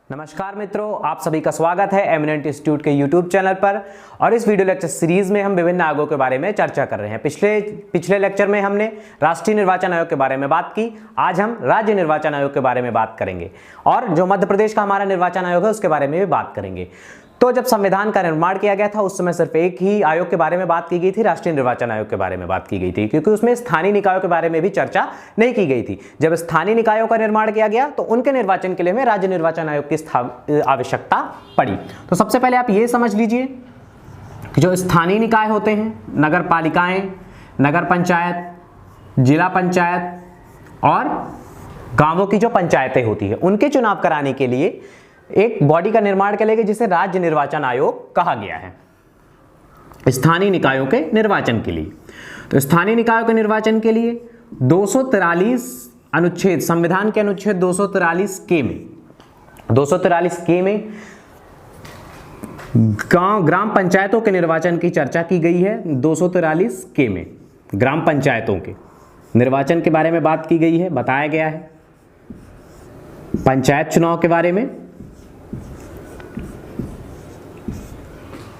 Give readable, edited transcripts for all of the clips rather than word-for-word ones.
नमस्कार मित्रों, आप सभी का स्वागत है एमिनेंट इंस्टीट्यूट के यूट्यूब चैनल पर। और इस वीडियो लेक्चर सीरीज में हम विभिन्न आयोगों के बारे में चर्चा कर रहे हैं। पिछले लेक्चर में हमने राष्ट्रीय निर्वाचन आयोग के बारे में बात की। आज हम राज्य निर्वाचन आयोग के बारे में बात करेंगे और जो मध्य प्रदेश का हमारा निर्वाचन आयोग है उसके बारे में भी बात करेंगे। तो जब संविधान का निर्माण किया गया था उस समय सिर्फ एक ही आयोग के बारे में बात की गई थी, राष्ट्रीय निर्वाचन आयोग के बारे में बात की गई थी, क्योंकि उसमें स्थानीय निकायों के बारे में भी चर्चा नहीं की गई थी। जब स्थानीय निकायों का निर्माण किया गया तो उनके निर्वाचन के लिए हमें राज्य निर्वाचन आयोग की आवश्यकता पड़ी। तो सबसे पहले आप ये समझ लीजिए कि जो स्थानीय निकाय होते हैं, नगर पालिकाएं, नगर पंचायत, जिला पंचायत और गांवों की जो पंचायतें होती है, उनके चुनाव कराने के लिए एक बॉडी का निर्माण किया गया जिसे राज्य निर्वाचन आयोग कहा गया है, स्थानीय निकायों के निर्वाचन के लिए। तो स्थानीय निकायों के निर्वाचन के लिए 243 अनुच्छेद, संविधान के अनुच्छेद 243 के में ग्राम पंचायतों के निर्वाचन की चर्चा की गई है। 243 के में ग्राम पंचायतों के निर्वाचन के बारे में बात की गई है, बताया गया है। पंचायत चुनाव के बारे में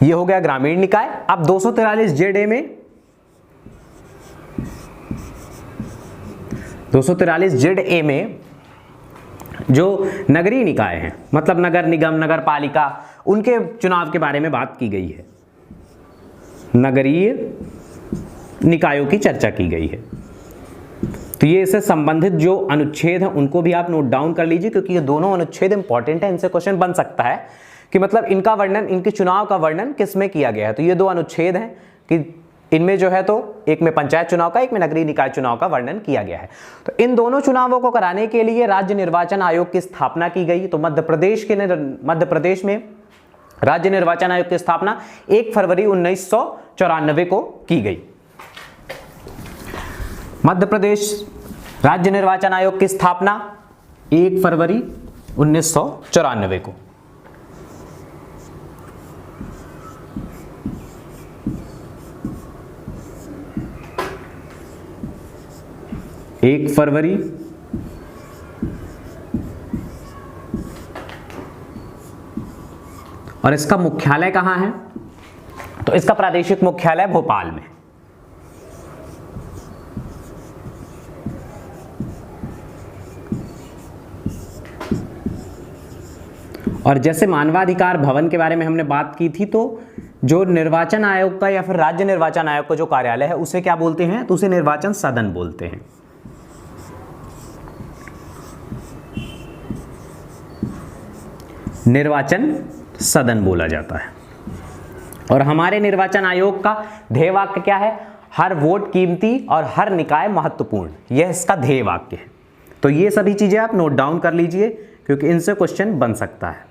ये हो गया ग्रामीण निकाय। अब 243 जेड ए में 243 जेड ए में जो नगरीय निकाय हैं, मतलब नगर निगम, नगर पालिका, उनके चुनाव के बारे में बात की गई है। नगरीय निकायों की चर्चा की गई है। तो ये इससे संबंधित जो अनुच्छेद हैं उनको भी आप नोट डाउन कर लीजिए, क्योंकि ये दोनों अनुच्छेद इंपॉर्टेंट है। इनसे क्वेश्चन बन सकता है कि मतलब इनका वर्णन, इनके चुनाव का वर्णन किस में किया गया है। तो ये दो अनुच्छेद हैं कि इनमें जो है तो एक में पंचायत चुनाव का, एक में नगरीय निकाय चुनाव का वर्णन किया गया है। तो इन दोनों चुनावों को कराने के लिए राज्य निर्वाचन आयोग की स्थापना की गई। तो मध्य प्रदेश में राज्य निर्वाचन आयोग की स्थापना 1 फरवरी 1994 को की गई। मध्य प्रदेश राज्य निर्वाचन आयोग की स्थापना 1 फरवरी 1994 को। एक फरवरी और इसका मुख्यालय कहां है? तो इसका प्रादेशिक मुख्यालय भोपाल में। और जैसे मानवाधिकार भवन के बारे में हमने बात की थी, तो जो निर्वाचन आयोग का या फिर राज्य निर्वाचन आयोग का जो कार्यालय है उसे क्या बोलते हैं? तो उसे निर्वाचन सदन बोलते हैं। निर्वाचन सदन बोला जाता है। और हमारे निर्वाचन आयोग का ध्येय वाक्य क्या है? हर वोट कीमती और हर निकाय महत्वपूर्ण। यह इसका ध्येय वाक्य है। तो ये सभी चीजें आप नोट डाउन कर लीजिए, क्योंकि इनसे क्वेश्चन बन सकता है।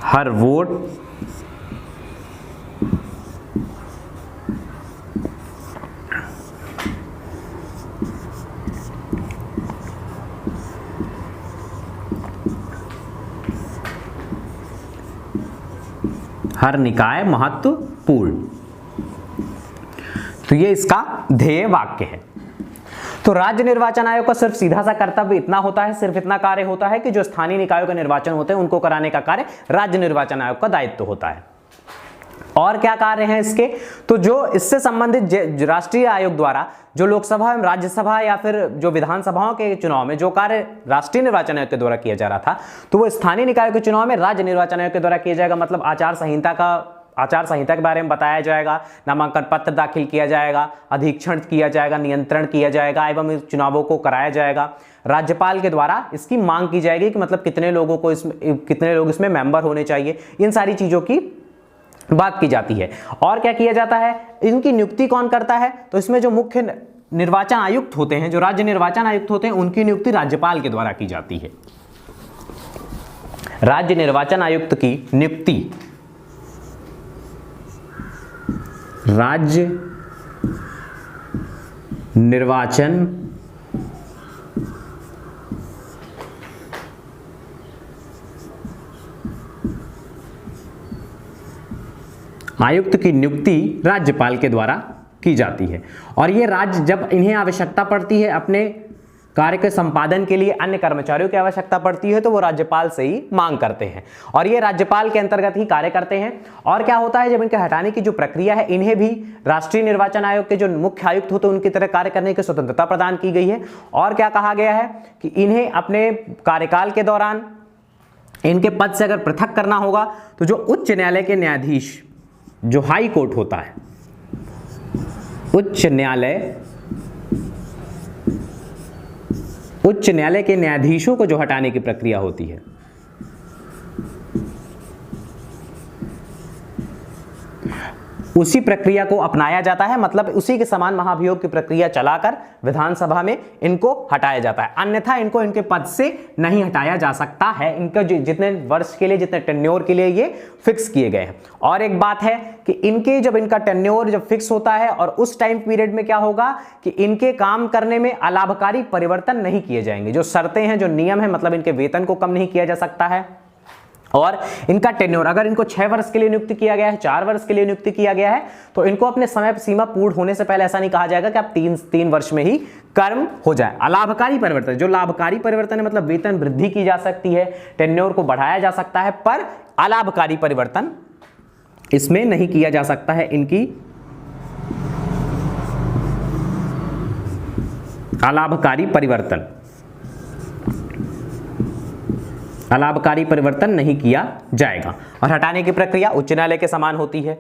हर वोट हर निकाय महत्वपूर्ण। तो ये इसका ध्येय वाक्य है। तो राज्य निर्वाचन आयोग का सिर्फ सीधा सा कर्तव्य इतना होता है, सिर्फ इतना कार्य होता है कि जो स्थानीय निकायों के निर्वाचन होते हैं उनको कराने का कार्य राज्य निर्वाचन आयोग का दायित्व होता है। और क्या कार्य हैं इसके? तो जो इससे संबंधित राष्ट्रीय आयोग द्वारा जो लोकसभा एवं राज्यसभा या फिर जो विधानसभाओं के चुनाव में जो कार्य राष्ट्रीय निर्वाचन आयोग के द्वारा किया जा रहा था, तो वो स्थानीय निकायों के चुनाव में राज्य निर्वाचन आयोग के द्वारा किया जाएगा। मतलब आचार संहिता के बारे में बताया जाएगा, नामांकन पत्र दाखिल किया जाएगा, अधीक्षण किया जाएगा, नियंत्रण किया जाएगा एवं चुनावों को कराया जाएगा। राज्यपाल के द्वारा इसकी मांग की जाएगी कि मतलब कितने लोग इसमें मेंबर होने चाहिए। इन सारी चीजों की बात की जाती है। और क्या किया जाता है? इनकी नियुक्ति कौन करता है? तो इसमें जो मुख्य निर्वाचन आयुक्त होते हैं, जो राज्य निर्वाचन आयुक्त होते हैं, उनकी नियुक्ति राज्यपाल के द्वारा की जाती है। राज्य निर्वाचन आयुक्त की नियुक्ति राज्य निर्वाचन आयुक्त की नियुक्ति राज्यपाल के द्वारा की जाती है। और ये राज्य जब इन्हें आवश्यकता पड़ती है अपने कार्य के संपादन के लिए अन्य कर्मचारियों की आवश्यकता पड़ती है तो वो राज्यपाल से ही मांग करते हैं और ये राज्यपाल के अंतर्गत ही कार्य करते हैं। और क्या होता है, जब इनके हटाने की जो प्रक्रिया है, इन्हें भी राष्ट्रीय निर्वाचन आयोग के जो मुख्य आयुक्त होते हैं उनकी तरह कार्य करने की स्वतंत्रता प्रदान की गई है। और क्या कहा गया है कि इन्हें अपने कार्यकाल के दौरान इनके पद से अगर पृथक करना होगा तो जो उच्च न्यायालय के न्यायाधीश, जो हाई कोर्ट होता है, उच्च न्यायालय के न्यायाधीशों को जो हटाने की प्रक्रिया होती है, उसी प्रक्रिया को अपनाया जाता है। मतलब उसी के समान महाभियोग की प्रक्रिया चलाकर विधानसभा में इनको हटाया जाता है, अन्यथा इनको इनके पद से नहीं हटाया जा सकता है। इनका जितने वर्ष के लिए, जितने टेन्योर के लिए ये फिक्स किए गए हैं। और एक बात है कि इनके जब इनका टेन्योर जब फिक्स होता है और उस टाइम पीरियड में क्या होगा कि इनके काम करने में अलाभकारी परिवर्तन नहीं किए जाएंगे। जो शर्तें हैं, जो नियम है, मतलब इनके वेतन को कम नहीं किया जा सकता है। और इनका टेन्योर, अगर इनको 6 वर्ष के लिए नियुक्त किया गया है, 4 वर्ष के लिए नियुक्त किया गया है, तो इनको अपने समय सीमा पूर्ण होने से पहले ऐसा नहीं कहा जाएगा कि आप 3 वर्ष में ही कर्म हो जाए। अलाभकारी परिवर्तन, जो लाभकारी परिवर्तन है, मतलब वेतन वृद्धि की जा सकती है, टेन्योर को बढ़ाया जा सकता है, पर अलाभकारी परिवर्तन इसमें नहीं किया जा सकता है। इनकी अलाभकारी परिवर्तन नहीं किया जाएगा। और हटाने की प्रक्रिया उच्च न्यायालय के समान होती है।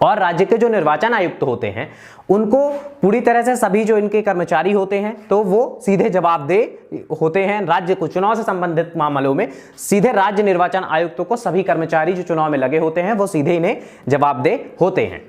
और राज्य के जो निर्वाचन आयुक्त होते हैं उनको पूरी तरह से सभी जो इनके कर्मचारी होते हैं तो वो सीधे जवाबदेह होते हैं। राज्य को चुनाव से संबंधित मामलों में सीधे राज्य निर्वाचन आयुक्तों को सभी कर्मचारी जो चुनाव में लगे होते हैं वो सीधे इन्हें जवाबदेह होते हैं।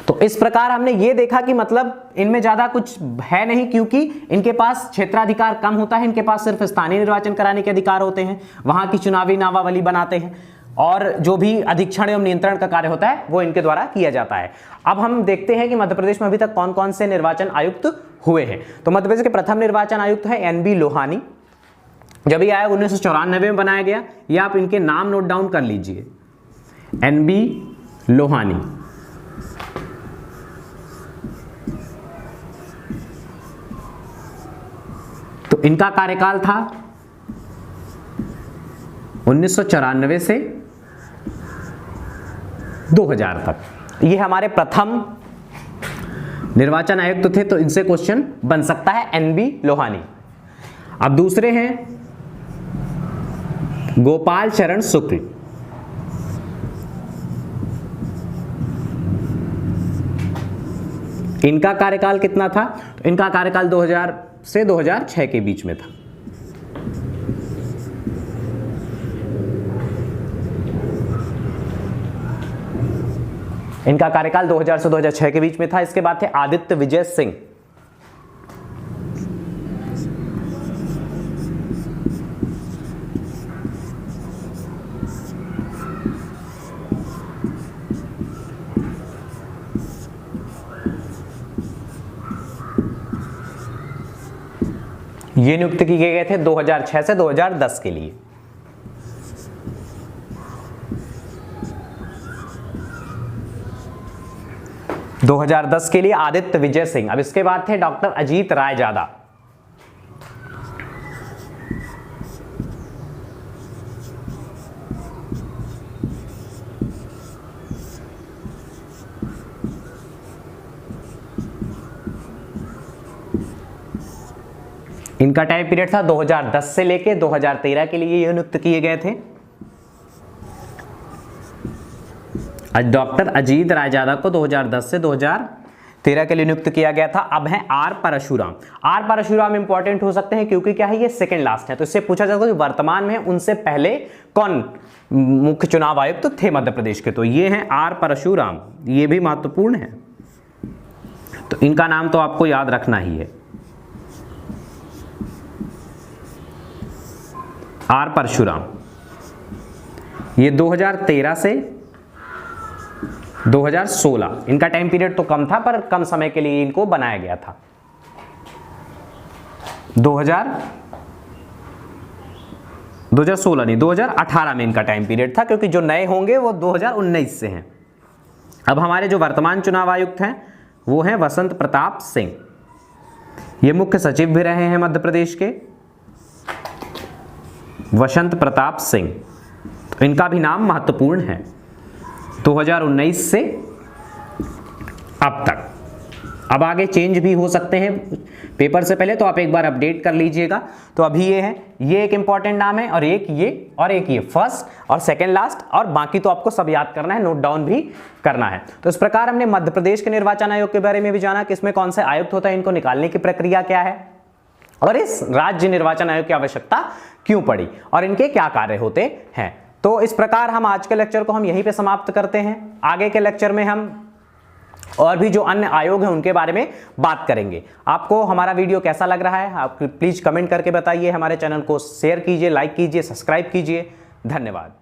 तो इस प्रकार हमने ये देखा कि मतलब इनमें ज्यादा कुछ है नहीं, क्योंकि इनके पास क्षेत्राधिकार कम होता है। इनके पास सिर्फ स्थानीय निर्वाचन कराने के अधिकार होते हैं, वहां की चुनावी नामावली बनाते हैं और जो भी अधीक्षण एवं नियंत्रण का कार्य होता है वो इनके द्वारा किया जाता है। अब हम देखते हैं कि मध्य प्रदेश में अभी तक कौन कौन से निर्वाचन आयुक्त हुए हैं। तो मध्य प्रदेश के प्रथम निर्वाचन आयुक्त है NB लोहानी। जब ये आयोग 1994 में बनाया गया, ये आप इनके नाम नोट डाउन कर लीजिए, NB लोहानी। तो इनका कार्यकाल था 1994 से 2000 तक। ये हमारे प्रथम निर्वाचन आयुक्त थे, तो इनसे क्वेश्चन बन सकता है NB लोहानी। अब दूसरे हैं गोपाल चरण शुक्ल। इनका कार्यकाल कितना था? तो इनका कार्यकाल 2000 से 2006 के बीच में था। इनका कार्यकाल 2000 से 2006 के बीच में था। इसके बाद थे आदित्य विजय सिंह। ये नियुक्त किए गए थे 2006 से 2010 के लिए। – 2010 के लिए आदित्य विजय सिंह। अब इसके बाद थे डॉक्टर अजीत रायजादा। इनका टाइम पीरियड था 2010 से लेके 2013 के लिए ये नियुक्त किए गए थे। डॉक्टर अजीत रायजादा को 2010 से 2013 के लिए नियुक्त किया गया था। अब है R Parshuram. R Parshuram important हो सकते हैं क्योंकि क्या है, ये सेकंड लास्ट है, तो इससे पूछा जाता है कि वर्तमान में उनसे पहले कौन मुख्य चुनाव आयुक्त तो थे मध्य प्रदेश के। तो ये हैं आर परशुराम, ये भी महत्वपूर्ण है, तो इनका नाम तो आपको याद रखना ही है, आर परशुराम। ये 2013 से 2016, इनका टाइम पीरियड तो कम था पर कम समय के लिए इनको बनाया गया था। 2016 नहीं, 2018 में इनका टाइम पीरियड था, क्योंकि जो नए होंगे वो 2019 से हैं। अब हमारे जो वर्तमान चुनाव आयुक्त हैं वो हैं वसंत प्रताप सिंह। ये मुख्य सचिव भी रहे हैं मध्य प्रदेश के, वसंत प्रताप सिंह। तो इनका भी नाम महत्वपूर्ण है 2019 से अब तक। अब आगे चेंज भी हो सकते हैं पेपर से पहले, तो आप एक बार अपडेट कर लीजिएगा। तो अभी ये है, ये एक इंपॉर्टेंट नाम है, और एक ये फर्स्ट और सेकंड लास्ट, और बाकी तो आपको सब याद करना है, नोट डाउन भी करना है। तो इस प्रकार हमने मध्य प्रदेश के निर्वाचन आयोग के बारे में भी जाना कि इसमें कौन से आयुक्त होता है, इनको निकालने की प्रक्रिया क्या है, और इस राज्य निर्वाचन आयोग की आवश्यकता क्यों पड़ी, और इनके क्या कार्य होते हैं। तो इस प्रकार हम आज के लेक्चर को हम यहीं पे समाप्त करते हैं। आगे के लेक्चर में हम और भी जो अन्य आयोग हैं उनके बारे में बात करेंगे। आपको हमारा वीडियो कैसा लग रहा है आप प्लीज कमेंट करके बताइए। हमारे चैनल को शेयर कीजिए, लाइक कीजिए, सब्सक्राइब कीजिए। धन्यवाद।